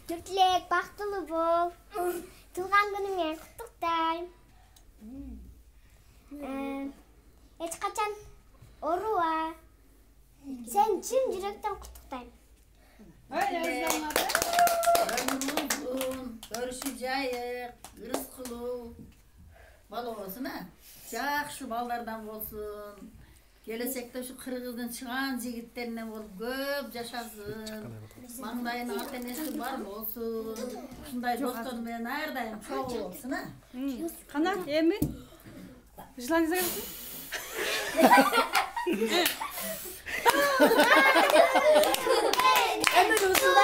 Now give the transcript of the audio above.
Nurtilek, бактылуу бол. Туулган күнүңө куттуктайм. Эч качан ооруба. Sen чын жүрөктөн куттуктайм. Görüşü jayık, ırıskılı bal olsun ha. Жақсы балдардан болсын. Келешекте şu Kırgız'dan çıkan jigitlerine bol көп жашасын. Маңдайының ата-энеси бар болsun. Ушундай достор менен ар дайым чогуу болsun ha. Кана, эми? Желание загадывать? Ömür olsun da.